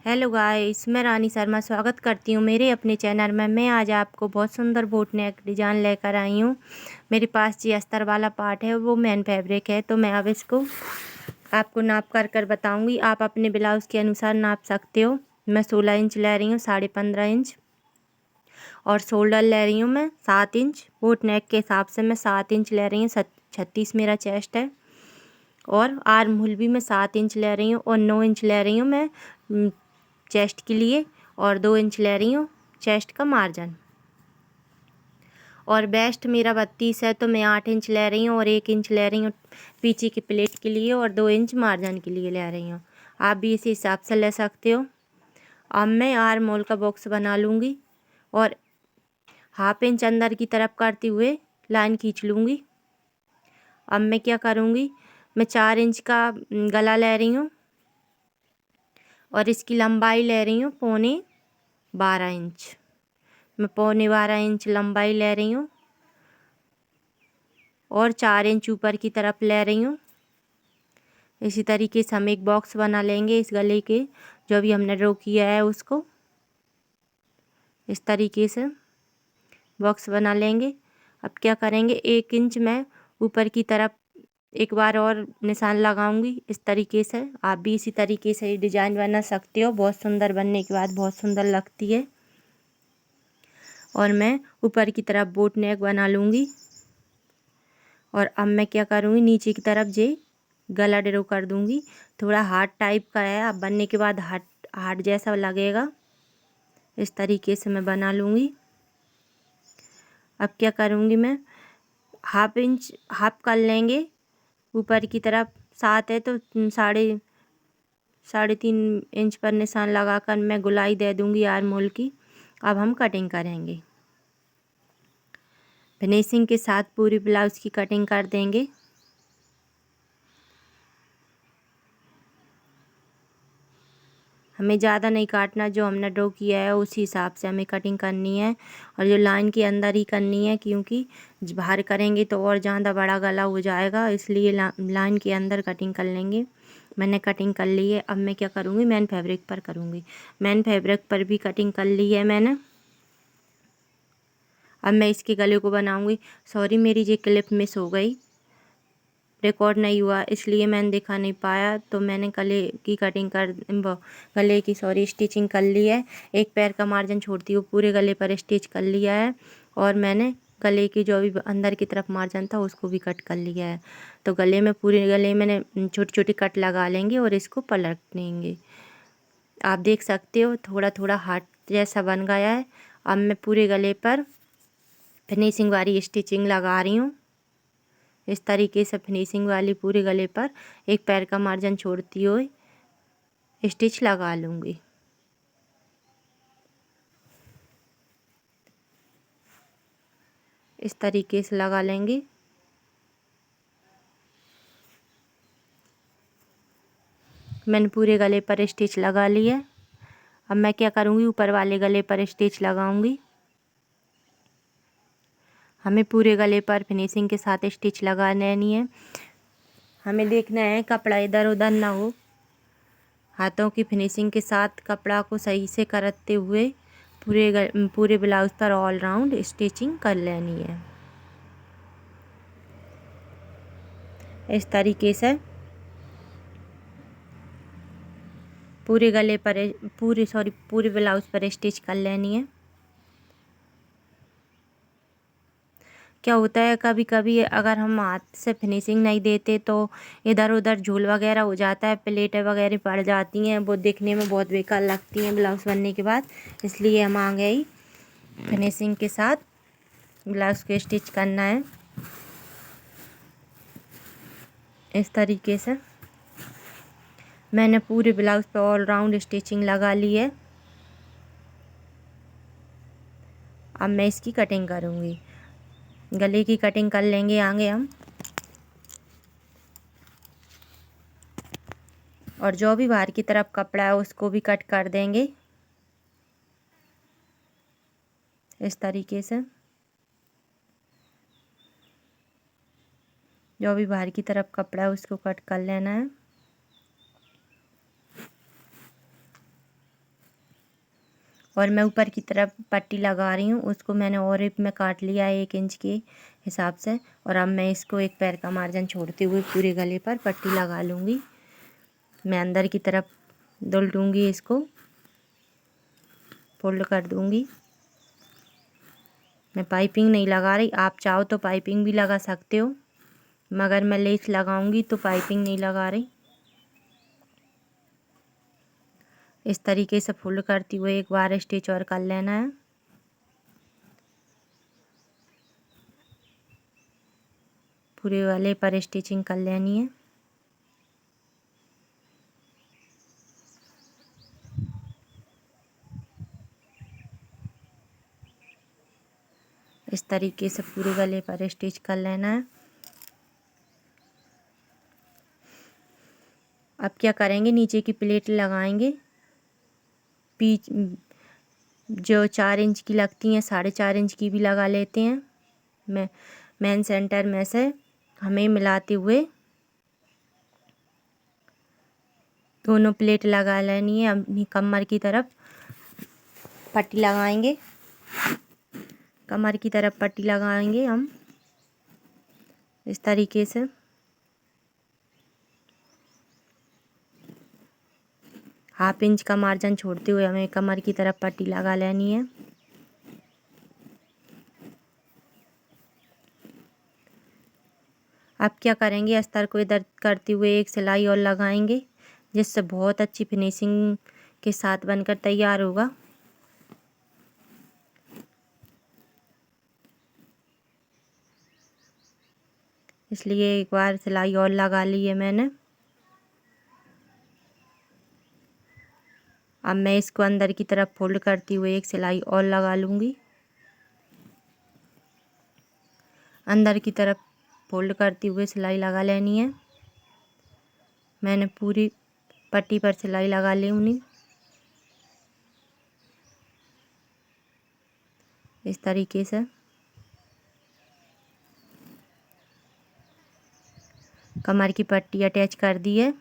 Hello guys, मैं रानी शर्मा स्वागत करती हूँ मेरे अपने चैनल में। मैं आज आपको बहुत सुंदर बोट नेक डिज़ाइन लेकर आई हूँ। मेरे पास जी अस्तर वाला पार्ट है, वो मैन फैब्रिक है, तो मैं अब इसको आपको नाप कर बताऊँगी। आप अपने ब्लाउज़ के अनुसार नाप सकते हो। मैं 16 इंच ले रही हूँ, 15.5 इंच, और शोल्डर ले रही हूँ मैं 7 इंच। बोट नेक के हिसाब से मैं 7 इंच ले रही हूँ। 36 मेरा चेस्ट है, और आर्म होल भी मैं 7 इंच ले रही हूँ, और 9 इंच ले रही हूँ मैं चेस्ट के लिए, और 2 इंच ले रही हूँ चेस्ट का मार्जिन। और वेस्ट मेरा 32 है, तो मैं 8 इंच ले रही हूँ, और 1 इंच ले रही हूँ पीछे की प्लेट के लिए, और 2 इंच मार्जिन के लिए ले रही हूँ। आप भी इसी हिसाब से ले सकते हो। अब मैं आर्म होल का बॉक्स बना लूँगी, और हाफ इंच अंदर की तरफ करते हुए लाइन खींच लूँगी। अब मैं क्या करूँगी, मैं 4 इंच का गला ले रही हूँ, और इसकी लंबाई ले रही हूँ 12.25 इंच। मैं 12.25 इंच लंबाई ले रही हूँ, और 4 इंच ऊपर की तरफ ले रही हूँ। इसी तरीके से हम एक बॉक्स बना लेंगे इस गले के, जो भी हमने ड्रॉ किया है उसको इस तरीके से बॉक्स बना लेंगे। अब क्या करेंगे, 1 इंच मैं ऊपर की तरफ एक बार और निशान लगाऊंगी इस तरीके से। आप भी इसी तरीके से डिजाइन बना सकते हो। बहुत सुंदर बनने के बाद बहुत सुंदर लगती है। और मैं ऊपर की तरफ बोट नेक बना लूँगी, और अब मैं क्या करूँगी, नीचे की तरफ जे गला ड्रॉ कर दूँगी। थोड़ा हार्ट टाइप का है, अब बनने के बाद हार्ट हार्ट जैसा लगेगा। इस तरीके से मैं बना लूँगी। अब क्या करूँगी, मैं हाफ इंच हाफ कर लेंगे ऊपर की तरफ। 7 है तो साढ़े 3 इंच पर निशान लगाकर मैं गुलाई दे दूँगी आर्म होल की। अब हम कटिंग करेंगे। फिनिशिंग के साथ पूरी ब्लाउज़ की कटिंग कर देंगे। हमें ज़्यादा नहीं काटना, जो हमने ड्रॉ किया है उसी हिसाब से हमें कटिंग करनी है, और जो लाइन के अंदर ही करनी है, क्योंकि बाहर करेंगे तो और ज़्यादा बड़ा गला हो जाएगा, इसलिए लाइन के अंदर कटिंग कर लेंगे। मैंने कटिंग कर ली है। अब मैं क्या करूँगी, मैन फैब्रिक पर करूँगी। मैन फैब्रिक पर भी कटिंग कर ली है मैंने। अब मैं इसके गले को बनाऊँगी। सॉरी, मेरी ये क्लिप मिस हो गई, रिकॉर्ड नहीं हुआ, इसलिए मैंने दिखा नहीं पाया। तो मैंने गले की कटिंग गले की स्टिचिंग कर ली है। एक पैर का मार्जिन छोड़ती हूँ, पूरे गले पर स्टिच कर लिया है, और मैंने गले की जो भी अंदर की तरफ मार्जिन था उसको भी कट कर लिया है। तो गले में पूरे गले मैंने छोटी छोटी कट लगा लेंगे, और इसको पलट लेंगे। आप देख सकते हो थोड़ा थोड़ा हार्ट जैसा बन गया है। अब मैं पूरे गले पर फिनिशिंग वाली स्टिचिंग लगा रही हूँ। इस तरीके से फिनिशिंग वाली पूरे गले पर एक पैर का मार्जिन छोड़ती हुई स्टिच लगा लूँगी। इस तरीके से लगा लेंगे। मैंने पूरे गले पर स्टिच लगा ली है। अब मैं क्या करूँगी, ऊपर वाले गले पर स्टिच लगाऊंगी। हमें पूरे गले पर फिनिशिंग के साथ स्टिच लगा लेनी है। हमें देखना है कपड़ा इधर उधर ना हो। हाथों की फिनिशिंग के साथ कपड़ा को सही से करते हुए पूरे ब्लाउज पर ऑल राउंड स्टिचिंग कर लेनी है। इस तरीके से पूरे गले पर पूरे ब्लाउज पर स्टिच कर लेनी है। क्या होता है, कभी कभी अगर हम हाथ से फिनिशिंग नहीं देते तो इधर उधर झूल वगैरह हो जाता है, प्लेटें वगैरह पड़ जाती हैं, वो देखने में बहुत बेकार लगती हैं ब्लाउज बनने के बाद। इसलिए हम आ गई फिनिशिंग के साथ ब्लाउज को स्टिच करना है। इस तरीके से मैंने पूरे ब्लाउज पे ऑल राउंड स्टिचिंग लगा ली है। अब मैं इसकी कटिंग करूँगी। गले की कटिंग कर लेंगे आगे हम, और जो भी बाहर की तरफ कपड़ा है उसको भी कट कर देंगे इस तरीके से। जो भी बाहर की तरफ कपड़ा है उसको कट कर लेना है। और मैं ऊपर की तरफ पट्टी लगा रही हूँ, उसको मैंने और रिप में काट लिया है 1 इंच के हिसाब से। और अब मैं इसको एक पैर का मार्जिन छोड़ते हुए पूरे गले पर पट्टी लगा लूँगी। मैं अंदर की तरफ दुलटूँगी, इसको फोल्ड कर दूँगी। मैं पाइपिंग नहीं लगा रही, आप चाहो तो पाइपिंग भी लगा सकते हो, मगर मैं लेस लगाऊंगी तो पाइपिंग नहीं लगा रही। इस तरीके से फोल्ड करती हुए एक बार स्टिच और कर लेना है। पूरे वाले पर स्टिचिंग कर लेनी है। इस तरीके से पूरे गले पर स्टिच कर लेना है। अब क्या करेंगे, नीचे की प्लेट लगाएंगे। पीच जो 4 इंच की लगती हैं 4.5 इंच की भी लगा लेते हैं। मैं मेन सेंटर में से हमें मिलाते हुए दोनों प्लेट लगा लेनी है। अपनी कमर की तरफ पट्टी लगाएंगे, कमर की तरफ पट्टी लगाएंगे हम इस तरीके से। ½ इंच का मार्जिन छोड़ते हुए हमें कमर की तरफ पट्टी लगा लेनी है। अब क्या करेंगे, अस्तर को इधर करते हुए एक सिलाई और लगाएंगे, जिससे बहुत अच्छी फिनिशिंग के साथ बनकर तैयार होगा। इसलिए एक बार सिलाई और लगा ली है मैंने। अब मैं इसको अंदर की तरफ फोल्ड करती हुए एक सिलाई और लगा लूँगी। अंदर की तरफ फोल्ड करते हुए सिलाई लगा लेनी है। मैंने पूरी पट्टी पर सिलाई लगा लेनी इस तरीके से। कमर की पट्टी अटैच कर दी है।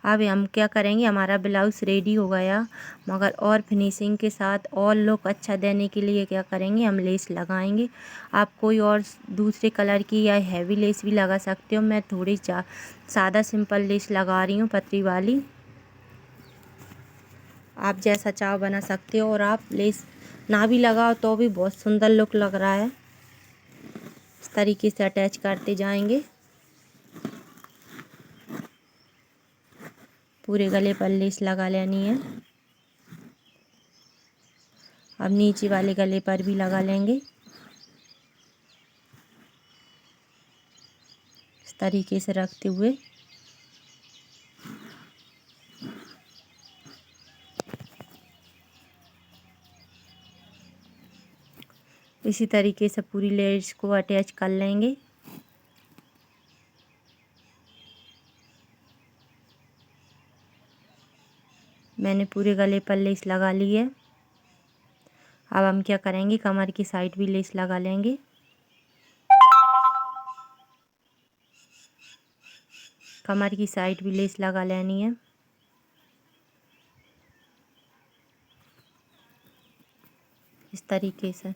अब हम क्या करेंगे, हमारा ब्लाउज़ रेडी हो गया, मगर और फिनिशिंग के साथ और लुक अच्छा देने के लिए क्या करेंगे, हम लेस लगाएंगे। आप कोई और दूसरे कलर की या हैवी लेस भी लगा सकते हो। मैं थोड़ी सादा सिंपल लेस लगा रही हूँ, पतली वाली। आप जैसा चाहो बना सकते हो, और आप लेस ना भी लगाओ तो भी बहुत सुंदर लुक लग रहा है। इस तरीके से अटैच करते जाएंगे। पूरे गले पर लेस लगा लेनी है। अब नीचे वाले गले पर भी लगा लेंगे इस तरीके से रखते हुए। इसी तरीके से पूरी लेस को अटैच कर लेंगे। मैंने पूरे गले पर लेस लगा ली है। अब हम क्या करेंगे, कमर की साइड भी लेस लगा लेंगे। कमर की साइड भी लेस लगा लेनी है। इस तरीके से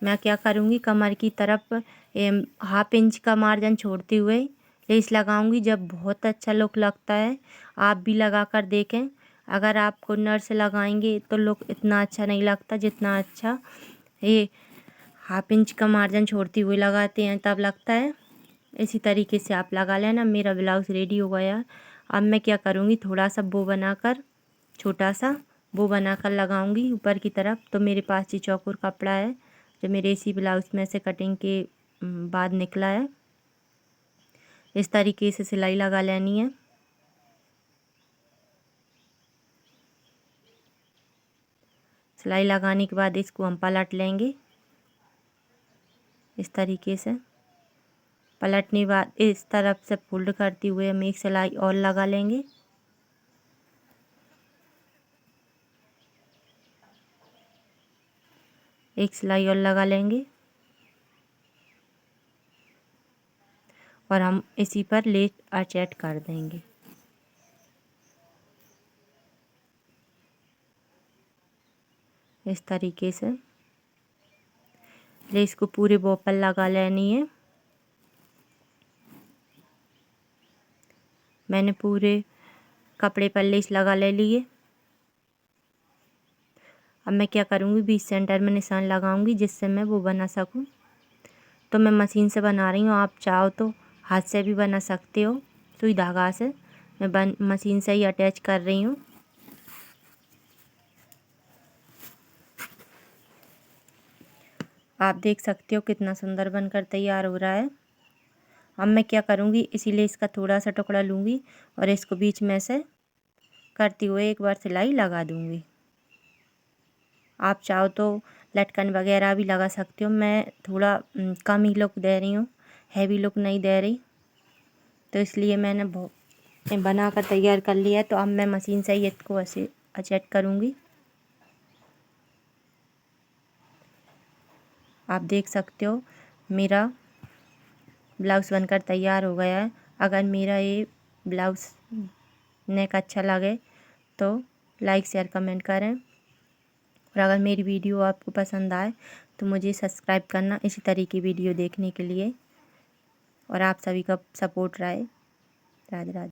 मैं क्या करूँगी, कमर की तरफ ½ इंच का मार्जिन छोड़ते हुए लेस लगाऊंगी। जब बहुत अच्छा लुक लगता है, आप भी लगा कर देखें। अगर आप कॉर्नर से लगाएंगे तो लुक इतना अच्छा नहीं लगता, जितना अच्छा ये ½ इंच का मार्जिन छोड़ते हुए लगाते हैं तब लगता है। इसी तरीके से आप लगा लेना। मेरा ब्लाउज़ रेडी हो गया। अब मैं क्या करूँगी, थोड़ा सा बो बनाकर, छोटा सा बो बनाकर लगाऊंगी ऊपर की तरफ। तो मेरे पास ये चौकोर कपड़ा है जो मेरे इसी ब्लाउज़ में से कटिंग के बाद निकला है। इस तरीके से सिलाई लगा लेनी है। सिलाई लगाने के बाद इसको हम पलट लेंगे इस तरीके से। पलटने के बाद इस तरफ से फोल्ड करते हुए हम एक सिलाई और लगा लेंगे। एक सिलाई और लगा लेंगे और हम इसी पर लेस अटैच कर देंगे। इस तरीके से लेस को पूरे बॉ पर लगा लेनी है। मैंने पूरे कपड़े पर लेस लगा ले लिए। अब मैं क्या करूँगी, बीच सेंटर में निशान लगाऊंगी जिससे मैं वो बना सकूँ। तो मैं मशीन से बना रही हूँ, आप चाहो तो हाथ से भी बना सकते हो। सुई धागा से मैं मशीन से ही अटैच कर रही हूँ। आप देख सकते हो कितना सुंदर बनकर तैयार हो रहा है। अब मैं क्या करूँगी, इसीलिए इसका थोड़ा सा टुकड़ा लूँगी और इसको बीच में से करते हुए एक बार सिलाई लगा दूँगी। आप चाहो तो लटकन वगैरह भी लगा सकते हो। मैं थोड़ा कम ही लुक दे रही हूँ, हैवी लुक नहीं दे रही, तो इसलिए मैंने बना कर तैयार कर लिया है। तो अब मैं मशीन से ही इसको ऐसे अटैच करूँगी। आप देख सकते हो मेरा ब्लाउज़ बनकर तैयार हो गया है। अगर मेरा ये ब्लाउज़ नेक अच्छा लगे तो लाइक शेयर कमेंट करें, और अगर मेरी वीडियो आपको पसंद आए तो मुझे सब्सक्राइब करना इसी तरह की वीडियो देखने के लिए। और आप सभी का सपोर्ट रहे। राधे राधे।